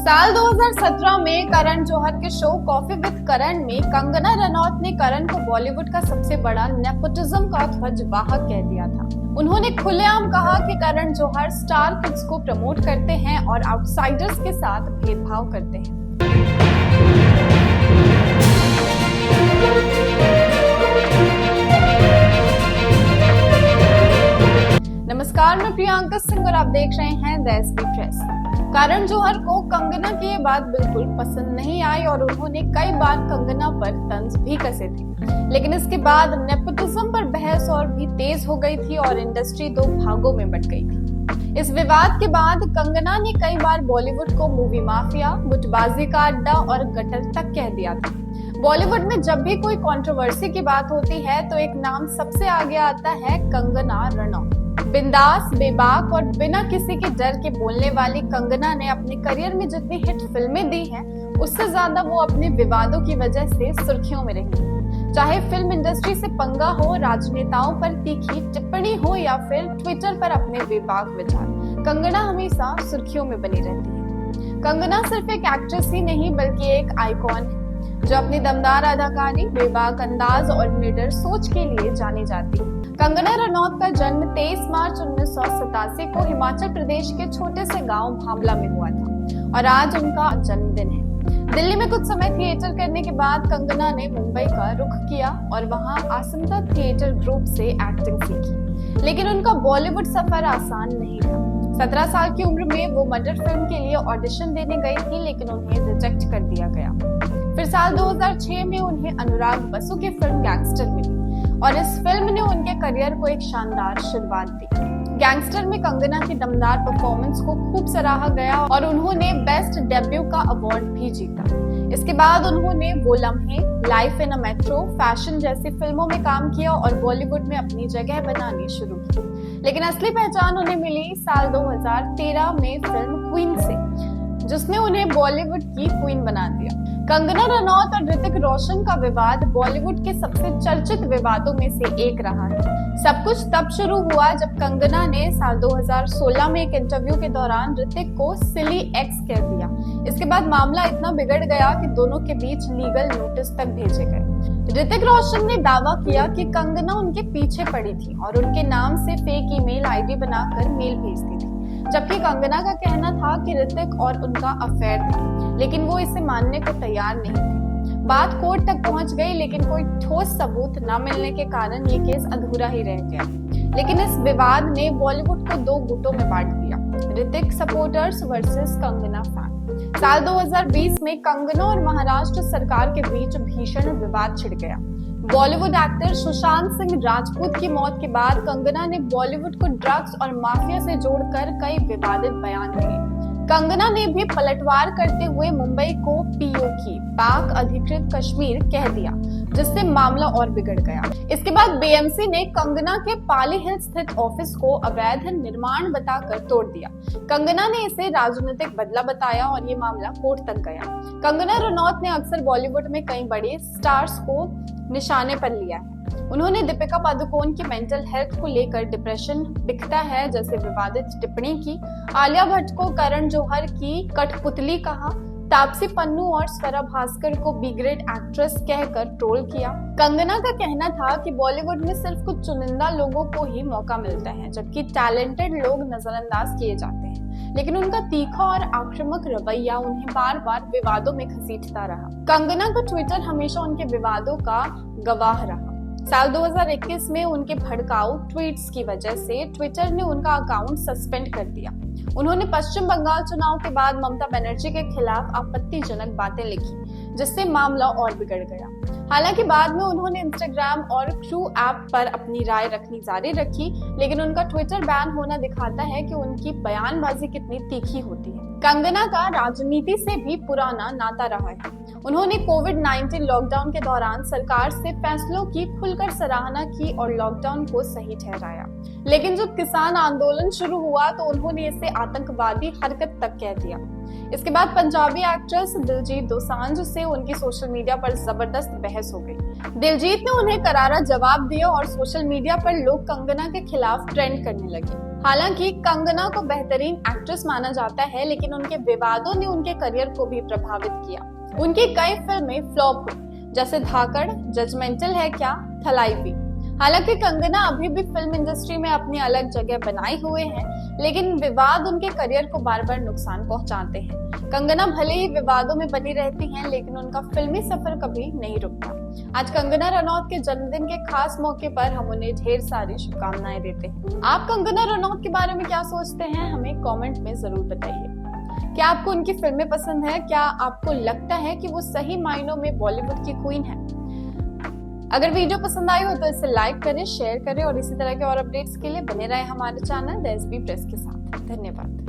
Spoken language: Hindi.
साल 2017 में करण जौहर के शो कॉफी विद करण में कंगना रनौत ने करण को बॉलीवुड का सबसे बड़ा नेपोटिज्म का ध्वजवाहक कह दिया था। उन्होंने खुलेआम कहा कि करण जौहर स्टार किड्स को प्रमोट करते हैं और आउटसाइडर्स के साथ भेदभाव करते हैं। नमस्कार, मैं प्रियंका सिंह और आप देख रहे हैं the SB press. Karan Johar को कंगना की ये बात बिल्कुल पसंद नहीं आई और उन्होंने कई बार कंगना पर तंज भी कसे थे। लेकिन इसके बाद नेपोटिज्म पर बहस और भी तेज हो गई थी और इंडस्ट्री दो भागों में बंट गई थी। इस विवाद के बाद कंगना ने कई बार बॉलीवुड को मूवी माफिया, गुटबाजी का अड्डा और गटर तक कह दिया था। बॉलीवुड में जब भी कोई कंट्रोवर्सी की बात होती है तो एक नाम सबसे आगे आता है, कंगना रनौत। बिंदास, बेबाक और बिना किसी के डर के बोलने वाली कंगना ने अपने करियर में जितनी हिट फिल्में दी हैं, उससे ज्यादा वो अपने विवादों की वजह से सुर्खियों में रही। चाहे फिल्म इंडस्ट्री से पंगा हो, राजनेताओं पर तीखी टिप्पणी हो या फिर ट्विटर पर अपने बेबाक विचार, कंगना हमेशा सुर्खियों में बनी रहती है। कंगना सिर्फ एक एक्ट्रेस ही नहीं बल्कि एक आइकॉन है जो अपनी दमदार अदाकारी, बेबाक अंदाज और निडर सोच के लिए जानी जाती है। कंगना रनौत का जन्म 23 मार्च 1987 को हिमाचल प्रदेश के छोटे से गांव भांबला में हुआ था और आज उनका जन्मदिन है। दिल्ली में कुछ समय थिएटर करने के बाद कंगना ने मुंबई का रुख किया और वहां आसंता थिएटर ग्रुप से एक्टिंग सीखी। लेकिन उनका बॉलीवुड सफर आसान नहीं था। 17 साल की उम्र में वो मर्डर फिल्म के लिए ऑडिशन देने गई थी, लेकिन उन्हें रिजेक्ट कर दिया गया। फिर साल 2006 में उन्हें अनुराग बसु की फिल्म गैंगस्टर मिली और इस फिल्म ने उनके करियर को एक शानदार शुरुआत दी। गैंगस्टर में कंगना की दमदार परफॉर्मेंस को खूब सराहा गया और उन्होंने बेस्ट डेब्यू का अवार्ड भी जीता। इसके बाद उन्होंने वो लम्हे, life in a metro, fashion जैसी फिल्मों में काम किया और बॉलीवुड में अपनी जगह बनानी शुरू की। लेकिन असली पहचान उन्हें मिली साल 2013 में फिल्म क्वीन से, जिसने उन्हें बॉलीवुड की क्वीन बना दिया। कंगना रनौत और ऋतिक रोशन का विवाद बॉलीवुड के सबसे चर्चित विवादों में से एक रहा है। सब कुछ तब शुरू हुआ जब कंगना ने साल 2016 में एक इंटरव्यू के दौरान ऋतिक को सिली एक्स कह दिया। इसके बाद मामला इतना बिगड़ गया कि दोनों के बीच लीगल नोटिस तक भेजे गए। ऋतिक रोशन ने दावा किया कि कंगना उनके पीछे पड़ी थी और उनके नाम से फेक ईमेल आईडी बनाकर मेल भेजती थी, जबकि कंगना का कहना था कि ऋतिक और उनका अफेयर था, लेकिन वो इसे मानने को तैयार नहीं थे। बात कोर्ट तक पहुंच गई, लेकिन कोई ठोस सबूत न मिलने के कारण ये केस अधूरा ही रह गया। लेकिन इस विवाद ने बॉलीवुड को दो गुटों में बांट दिया, Hrithik supporters versus Kangana fan. साल 2020 में कंगना और महाराष्ट्र सरकार के बीच भीषण विवाद छिड़ गया। बॉलीवुड एक्टर सुशांत सिंह राजपूत की मौत के बाद कंगना ने बॉलीवुड को ड्रग्स और माफिया से जोड़कर कई विवादित बयान दिए। कंगना ने भी पलटवार करते हुए मुंबई को पीओके, पाक अधिकृत कश्मीर कह दिया, जिससे मामला और बिगड़ गया। इसके बाद बीएमसी ने कंगना के पाली हिल स्थित ऑफिस को अवैध निर्माण बताकर तोड़ दिया। कंगना ने इसे राजनीतिक बदला बताया और ये मामला कोर्ट तक गया। कंगना रनौत ने अक्सर बॉलीवुड में कई बड़े स्टार्स को निशाने पर लिया है। उन्होंने दीपिका पादुकोण की मेंटल हेल्थ को लेकर डिप्रेशन दिखता है जैसे विवादित टिप्पणी की, आलिया भट्ट को करण जौहर की कठपुतली कहा, तापसी पन्नू और स्वरा भास्कर को बी ग्रेड एक्ट्रेस कहकर ट्रोल किया। कंगना का कहना था कि बॉलीवुड में सिर्फ कुछ चुनिंदा लोगों को ही मौका मिलता है, जबकि टैलेंटेड लोग नजरअंदाज किए जाते हैं। लेकिन उनका तीखा और आक्रामक रवैया उन्हें बार बार विवादों में घसीटता रहा। कंगना का ट्विटर हमेशा उनके विवादों का गवाह रहा। साल 2021 में उनके भड़काऊ ट्वीट्स की वजह से ट्विटर ने उनका अकाउंट सस्पेंड कर दिया। उन्होंने पश्चिम बंगाल चुनाव के बाद ममता बनर्जी के खिलाफ आपत्तिजनक बातें लिखी, जिससे मामला और बिगड़ गया। हालांकि बाद में उन्होंने इंस्टाग्राम और ट्रू ऐप पर अपनी राय रखनी जारी रखी, लेकिन उनका ट्विटर बैन होना दिखाता है कि उनकी बयानबाजी कितनी तीखी होती है। कंगना का राजनीति से भी पुराना नाता रहा है। उन्होंने कोविड-19 लॉकडाउन के दौरान सरकार से फैसलों की खुलकर सराहना की और लॉकडाउन को सही ठहराया। लेकिन जब किसान आंदोलन शुरू हुआ तो उन्होंने इसे आतंकवादी हरकत तक कह दिया। इसके बाद पंजाबी एक्ट्रेस दिलजीत दोसांझ से उनकी सोशल मीडिया पर जबरदस्त बहस हो गई। दिलजीत ने उन्हें करारा जवाब दिया और सोशल मीडिया पर लोग कंगना के खिलाफ ट्रेंड करने लगे। हालांकि कंगना को बेहतरीन एक्ट्रेस माना जाता है, लेकिन उनके विवादों ने उनके करियर को भी प्रभावित किया। उनकी कई फिल्में फ्लॉप हुई, जैसे धाकड़, जजमेंटल है क्या, थलाइवी। हालांकि कंगना अभी भी फिल्म इंडस्ट्री में अपनी अलग जगह बनाए हुए हैं, लेकिन विवाद उनके करियर को बार बार नुकसान पहुंचाते हैं। कंगना भले ही विवादों में बनी रहती हैं, लेकिन उनका फिल्मी सफर कभी नहीं रुकता। आज कंगना रनौत के जन्मदिन के खास मौके पर हम उन्हें ढेर सारी शुभकामनाएं देते हैं। आप कंगना रनौत के बारे में क्या सोचते हैं, हमें कमेंट में जरूर बताइए। क्या आपको उनकी फिल्में पसंद है? क्या आपको लगता है कि वो सही मायनों में बॉलीवुड की क्वीन है? अगर वीडियो पसंद आई हो तो इसे लाइक करें, शेयर करें और इसी तरह के और अपडेट्स के लिए बने रहे हमारे चैनल द एसबी प्रेस के साथ। धन्यवाद।